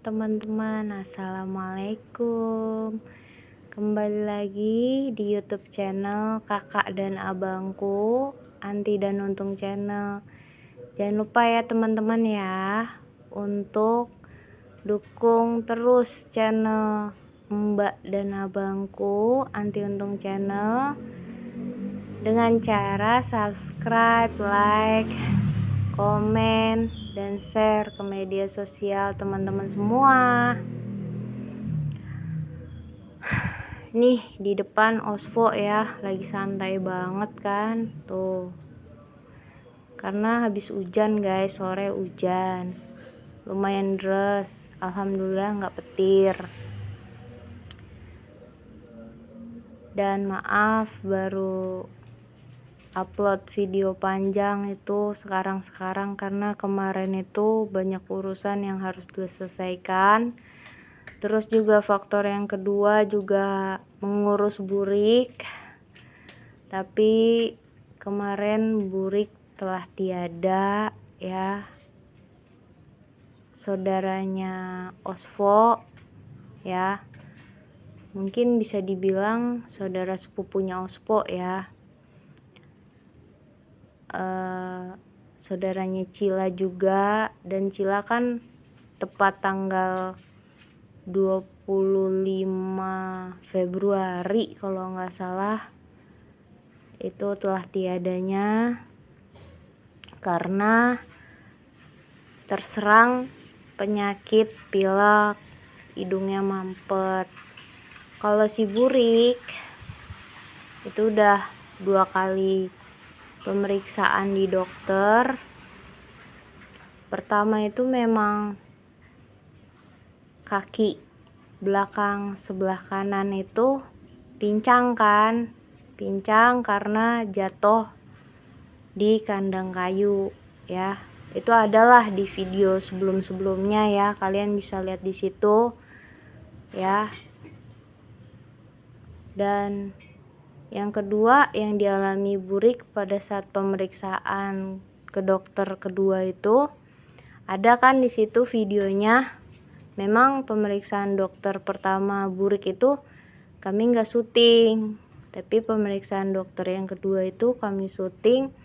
teman-teman, assalamualaikum. Kembali lagi di YouTube channel kakak dan abangku, Anti dan Untung channel. Jangan lupa ya teman-teman ya, untuk dukung terus channel Mbak dan abangku, Anti Untung channel, dengan cara subscribe, like, komen, dan share ke media sosial teman-teman semua. Nih di depan Osvo ya, lagi santai banget kan tuh, karena habis hujan guys, sore hujan lumayan deras, alhamdulillah nggak petir. Dan maaf baru upload video panjang itu sekarang karena kemarin itu banyak urusan yang harus diselesaikan. Terus juga faktor yang kedua juga mengurus burik, tapi kemarin burik telah tiada ya, saudaranya Osvo ya, mungkin bisa dibilang saudara sepupunya Osvo ya, saudaranya Cila juga. Dan Cila kan tepat tanggal 25 Februari kalau nggak salah itu telah tiadanya karena terserang penyakit pilek, hidungnya mampet. Kalau si burik itu udah 2 kali pemeriksaan di dokter. Pertama itu memang kaki belakang sebelah kanan itu pincang kan, pincang karena jatuh di kandang kayu ya. Itu adalah di video sebelum-sebelumnya ya, kalian bisa lihat di situ ya. Dan yang kedua yang dialami burik pada saat pemeriksaan ke dokter kedua itu ada kan di situ videonya. Memang pemeriksaan dokter pertama burik itu kami nggak syuting, tapi pemeriksaan dokter yang kedua itu kami syuting.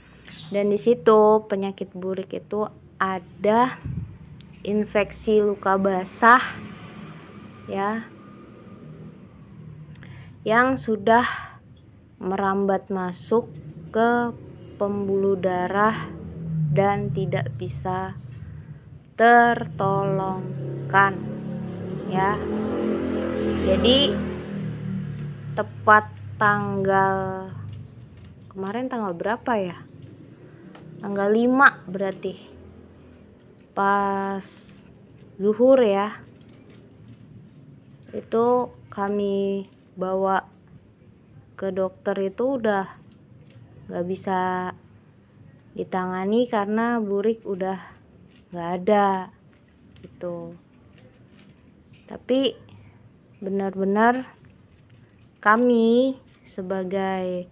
Dan di situ penyakit burik itu ada infeksi luka basah ya, yang sudah merambat masuk ke pembuluh darah dan tidak bisa tertolongkan ya. Jadi tepat tanggal kemarin tanggal berapa ya, tanggal 5 berarti pas zuhur ya, itu kami bawa ke dokter itu udah nggak bisa ditangani karena burik udah nggak ada gitu. Tapi benar-benar kami sebagai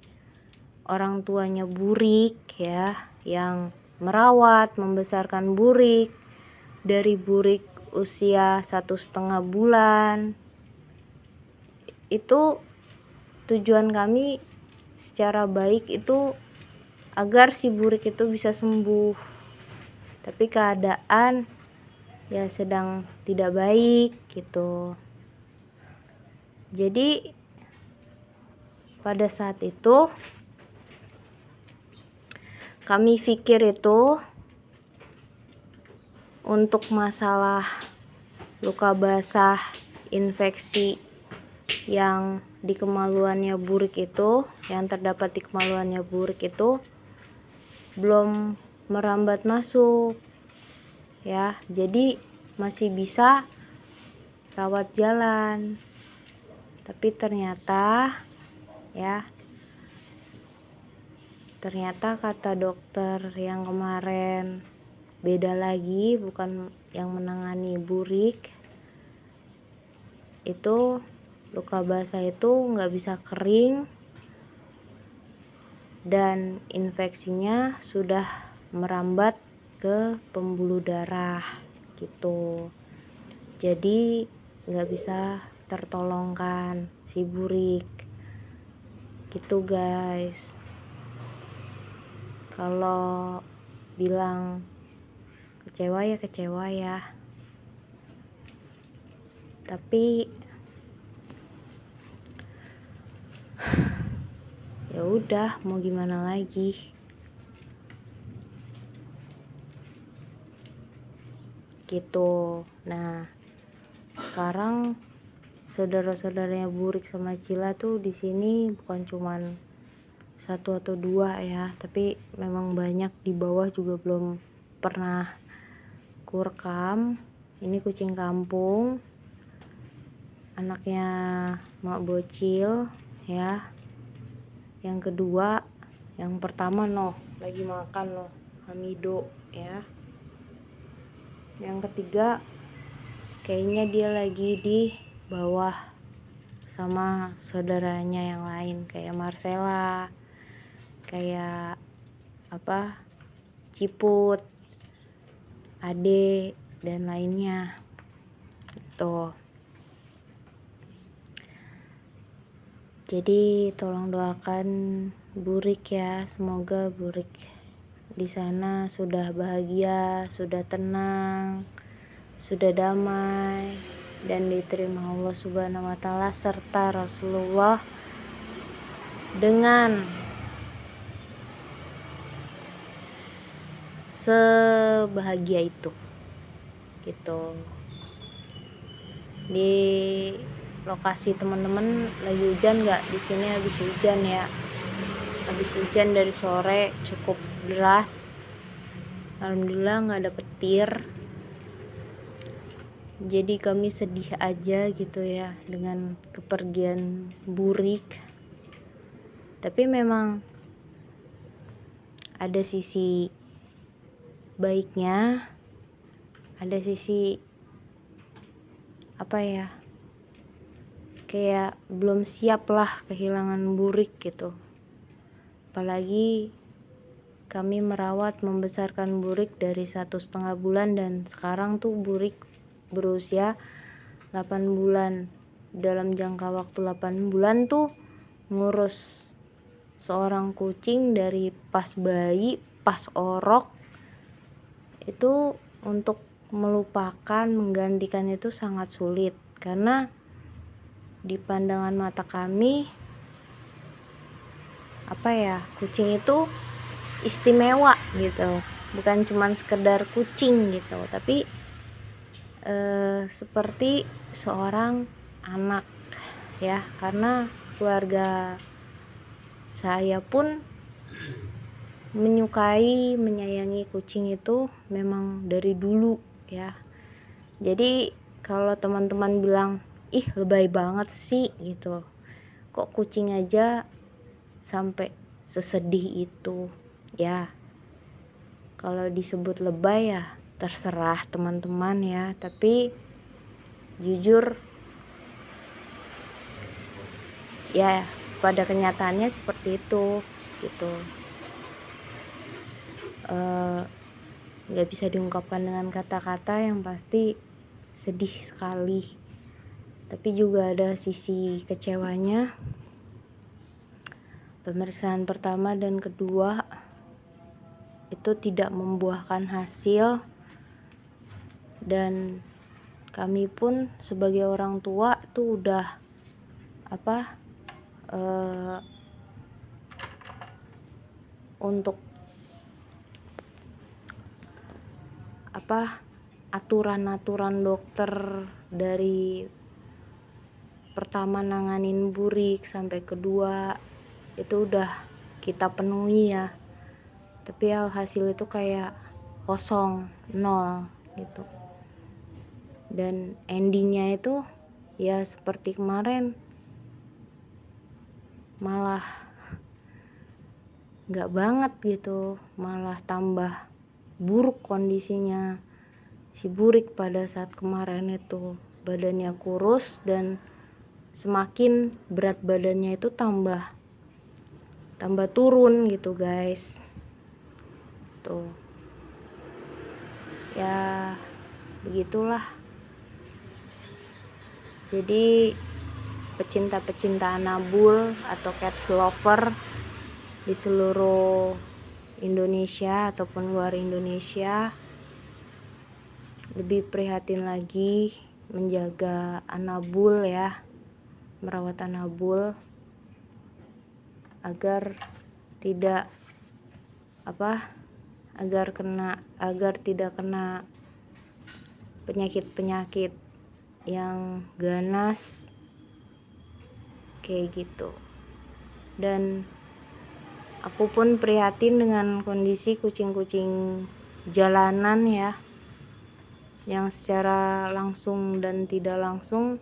orang tuanya burik ya, yang merawat membesarkan burik dari burik usia 1,5 bulan, itu tujuan kami secara baik itu agar si burik itu bisa sembuh. Tapi keadaan ya sedang tidak baik gitu. Jadi pada saat itu kami pikir itu untuk masalah luka basah, infeksi yang di kemaluannya burik itu, yang terdapat di kemaluannya burik itu belum merambat masuk ya, jadi masih bisa rawat jalan. Tapi ternyata kata dokter yang kemarin beda lagi, bukan yang menangani burik itu, luka basah itu nggak bisa kering dan infeksinya sudah merambat ke pembuluh darah gitu. jadi nggak bisa tertolongkan si Burik gitu guys. Kalau bilang kecewa ya kecewa ya, tapi ya udah, mau gimana lagi gitu. Nah sekarang saudara-saudaranya Burik sama Cila tuh di sini bukan cuman satu atau dua ya, tapi memang banyak, di bawah juga belum pernah kurekam. Ini kucing kampung, anaknya Mak Bocil ya. Yang kedua, yang pertama lagi makan Hamido ya. Yang ketiga kayaknya dia lagi di bawah sama saudaranya yang lain, kayak Marcella, kayak Ciput, Ade, dan lainnya gitu. Jadi tolong doakan Burik ya, semoga Burik di sana sudah bahagia, sudah tenang, sudah damai, dan diterima Allah Subhanahu wa Ta'ala serta Rasulullah dengan sebahagia itu gitu. Di lokasi teman-teman lagi hujan nggak? Di sini habis hujan ya, habis hujan dari sore cukup deras. Alhamdulillah nggak ada petir, jadi kami sedih aja gitu ya dengan kepergian Burik. Tapi memang ada sisi baiknya, ada sisi kayak belum siap lah kehilangan Burik gitu. Apalagi kami merawat membesarkan Burik dari 1,5 bulan, dan sekarang tuh Burik berusia 8 bulan. Dalam jangka waktu 8 bulan tuh ngurus seorang kucing dari pas bayi, pas orok, itu untuk melupakan, menggantikan itu sangat sulit. Karena di pandangan mata kami kucing itu istimewa gitu, bukan cuman sekedar kucing gitu, tapi seperti seorang anak ya. Karena keluarga saya pun menyukai, menyayangi kucing itu memang dari dulu ya. Jadi kalau teman-teman bilang ih lebay banget sih gitu, kok kucing aja sampai sesedih itu ya, kalau disebut lebay ya terserah teman-teman ya, tapi jujur ya pada kenyataannya seperti itu gitu. Nggak bisa diungkapkan dengan kata-kata, yang pasti sedih sekali. Tapi juga ada sisi kecewanya. Pemeriksaan pertama dan kedua itu tidak membuahkan hasil, dan kami pun sebagai orang tua tuh udah untuk aturan-aturan dokter dari pertama nanganin Burik sampai kedua itu udah kita penuhi ya, tapi alhasil itu kayak kosong, nol gitu. Dan endingnya itu ya seperti kemarin, malah nggak banget gitu, malah tambah buruk kondisinya si Burik pada saat kemarin itu. Badannya kurus dan semakin berat badannya itu tambah turun gitu guys. Tuh ya begitulah Jadi pecinta-pecinta Anabul atau cat lover di seluruh Indonesia ataupun luar Indonesia lebih prihatin lagi menjaga Anabul ya, merawat Anabul agar tidak agar tidak kena penyakit-penyakit yang ganas kayak gitu. Dan aku pun prihatin dengan kondisi kucing-kucing jalanan ya, yang secara langsung dan tidak langsung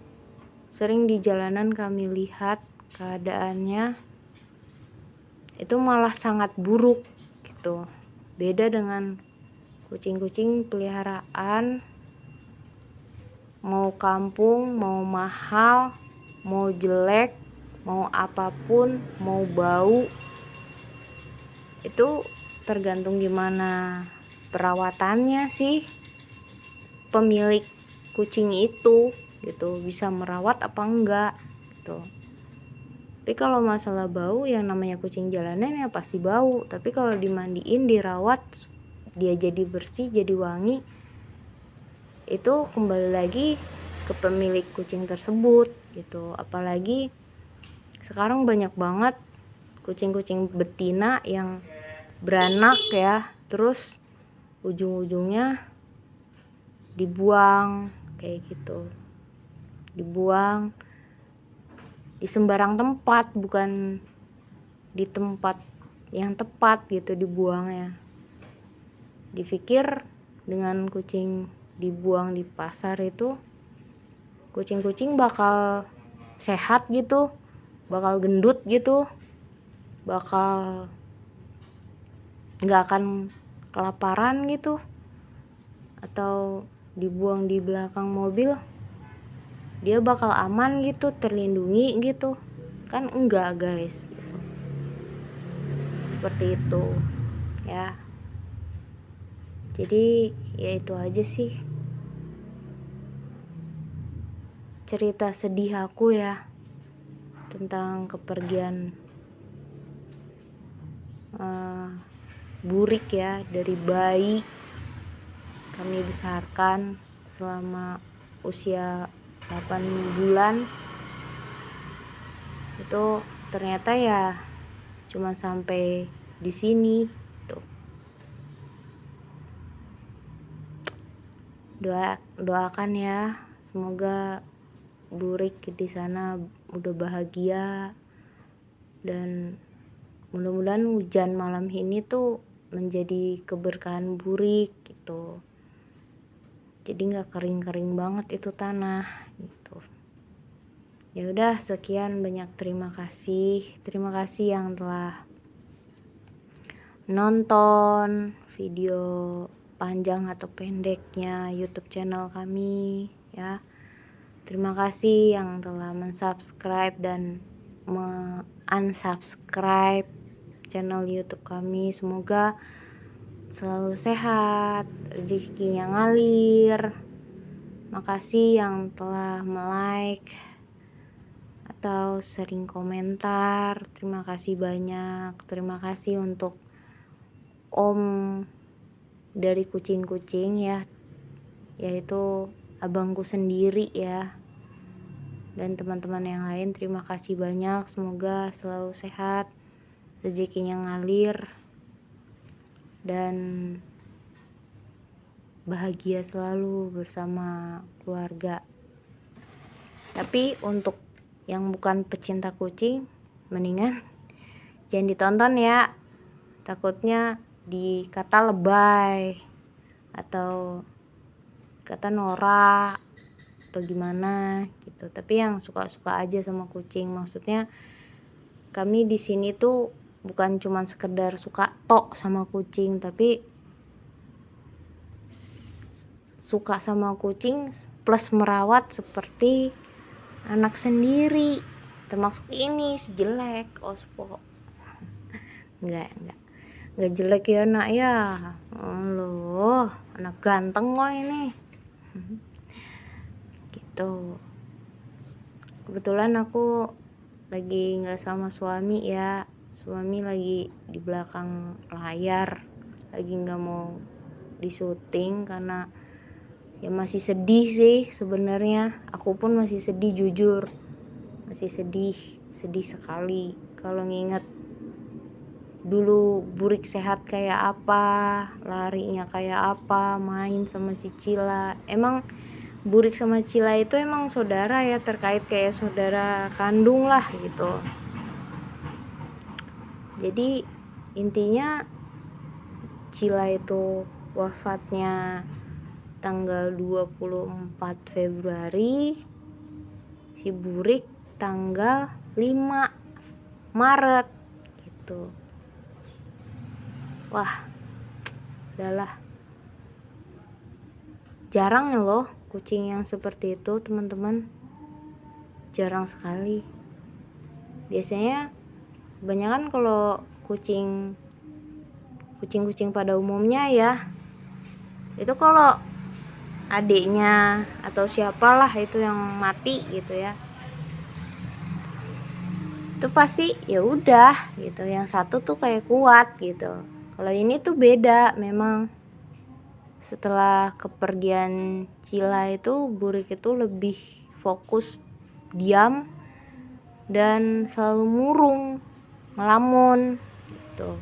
sering di jalanan kami lihat keadaannya itu malah sangat buruk gitu. Beda dengan kucing-kucing peliharaan, mau kampung, mau mahal, mau jelek, mau apapun, mau bau, itu tergantung gimana perawatannya sih pemilik kucing itu gitu, bisa merawat apa enggak gitu. Tapi kalau masalah bau, yang namanya kucing jalanan ya pasti bau, tapi kalau dimandiin, dirawat, dia jadi bersih, jadi wangi, itu kembali lagi ke pemilik kucing tersebut gitu. Apalagi sekarang banyak banget kucing-kucing betina yang beranak ya, terus ujung-ujungnya dibuang kayak gitu, dibuang di sembarang tempat, bukan di tempat yang tepat gitu dibuangnya. Dipikir dengan kucing dibuang di pasar itu kucing-kucing bakal sehat gitu, bakal gendut gitu, bakal nggak akan kelaparan gitu, atau dibuang di belakang mobil dia bakal aman gitu, terlindungi gitu kan, enggak guys gitu. Seperti itu ya. Jadi ya itu aja sih cerita sedih aku ya tentang kepergian Burik ya, dari bayi kami besarkan selama usia 8 bulan itu ternyata ya cuman sampai di sini tuh. Doakan ya, semoga Burik di sana udah bahagia, dan mudah-mudahan hujan malam ini tuh menjadi keberkahan Burik gitu. Jadi nggak kering-kering banget itu tanah gitu. Ya udah, sekian, banyak terima kasih yang telah nonton video panjang atau pendeknya YouTube channel kami ya. Terima kasih yang telah mensubscribe dan unsubscribe channel YouTube kami. Semoga selalu sehat, rezekinya ngalir. Makasih yang telah like atau sering komentar, terima kasih banyak. Terima kasih untuk om dari kucing-kucing ya, yaitu abangku sendiri ya, dan teman-teman yang lain, terima kasih banyak. Semoga selalu sehat, rezekinya ngalir, dan bahagia selalu bersama keluarga. Tapi untuk yang bukan pecinta kucing, mendingan jangan ditonton ya, takutnya dikata lebay atau kata norak atau gimana gitu. Tapi yang suka-suka aja sama kucing, maksudnya kami di sini tuh bukan cuma sekedar suka tok sama kucing, tapi suka sama kucing plus merawat seperti anak sendiri, termasuk ini si jelek Ospo. enggak jelek ya nak ya, loh anak ganteng kok ini gitu. kebetulan aku lagi nggak sama suami ya, suami lagi di belakang layar, lagi nggak mau disuting karena ya masih sedih sih sebenarnya. Aku pun masih sedih, jujur masih sedih sekali kalau nginget dulu Burik sehat kayak apa, larinya kayak apa, main sama si Cila. Emang Burik sama Cila itu emang saudara ya, terkait kayak saudara kandung lah gitu. Jadi intinya Cila itu wafatnya tanggal 24 Februari, si Burik tanggal 5 Maret gitu. Wah, udahlah. Jarang loh kucing yang seperti itu, teman-teman. Jarang sekali. Biasanya kebanyakan kalau kucing pada umumnya ya, itu kalau adiknya atau siapalah itu yang mati gitu ya, itu pasti ya udah gitu, yang satu tuh kayak kuat gitu. Kalau ini tuh beda memang. Setelah kepergian Cila itu, Burik itu lebih fokus, diam, dan selalu murung, ngelamun gitu.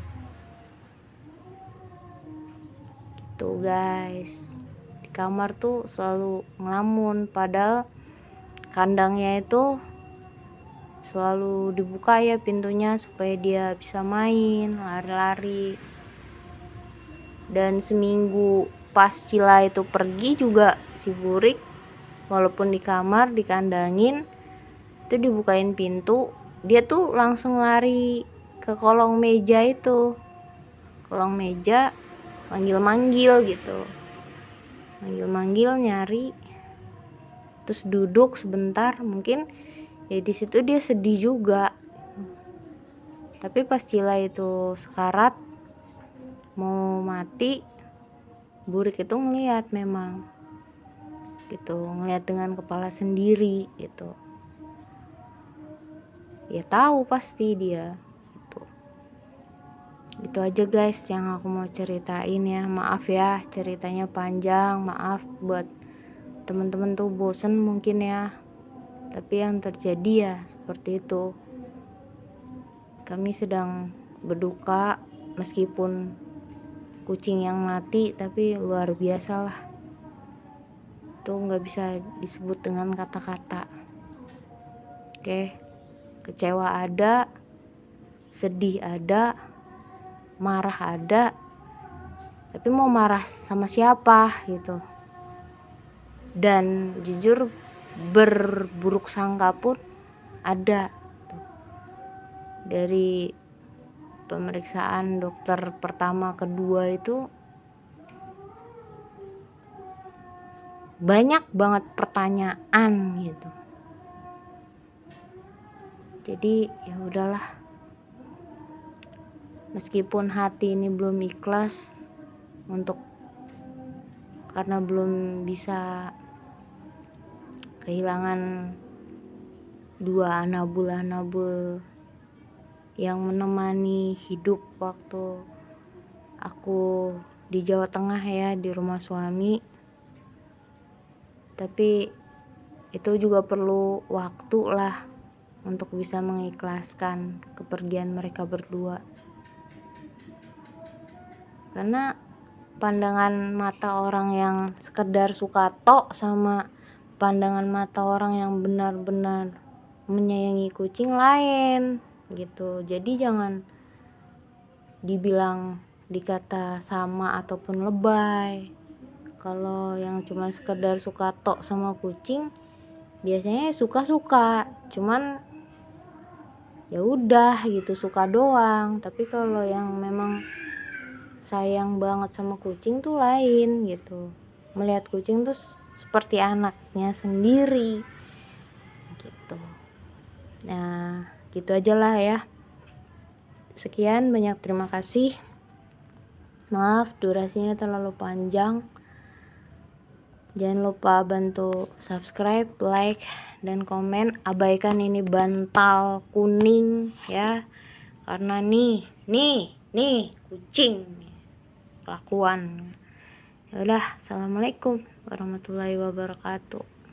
Tuh guys, di kamar tuh selalu ngelamun, padahal kandangnya itu selalu dibuka ya pintunya supaya dia bisa main, lari-lari. Dan seminggu pas Cila itu pergi juga, si Burik walaupun di kamar dikandangin, itu dibukain pintu, dia tuh langsung lari ke kolong meja itu, kolong meja, manggil-manggil gitu, manggil-manggil, nyari, terus duduk sebentar. Mungkin ya di situ dia sedih juga. Tapi pas Cila itu sekarat mau mati, Burik itu ngeliat memang gitu, ngeliat dengan kepala sendiri gitu. Ya tahu pasti dia gitu. Gitu aja guys yang aku mau ceritain ya. Maaf ya ceritanya panjang, maaf buat teman-teman tuh bosen mungkin ya, tapi yang terjadi ya seperti itu. Kami sedang berduka meskipun kucing yang mati, tapi luar biasa lah, itu nggak bisa disebut dengan kata-kata. Oke, kecewa ada, sedih ada, marah ada, tapi mau marah sama siapa gitu. Dan jujur berburuk sangka pun ada. Dari pemeriksaan dokter pertama kedua itu banyak banget pertanyaan gitu. Jadi ya udahlah, meskipun hati ini belum ikhlas untuk, karena belum bisa kehilangan dua anabul yang menemani hidup waktu aku di Jawa Tengah ya, di rumah suami. Tapi itu juga perlu waktu lah untuk bisa mengikhlaskan kepergian mereka berdua. Karena pandangan mata orang yang sekedar suka tok sama pandangan mata orang yang benar-benar menyayangi kucing lain gitu. Jadi jangan dibilang dikata sama ataupun lebay. Kalau yang cuma sekedar suka tok sama kucing, biasanya suka-suka, cuman ya udah gitu, suka doang. Tapi kalau yang memang sayang banget sama kucing tuh lain gitu, melihat kucing tuh seperti anaknya sendiri gitu. Nah gitu aja lah ya. Sekian, banyak terima kasih. Maaf durasinya terlalu panjang. Jangan lupa bantu subscribe, like, dan komen. Abaikan ini bantal kuning ya, karena nih kucing kelakuan. Ya udah, assalamualaikum warahmatullahi wabarakatuh.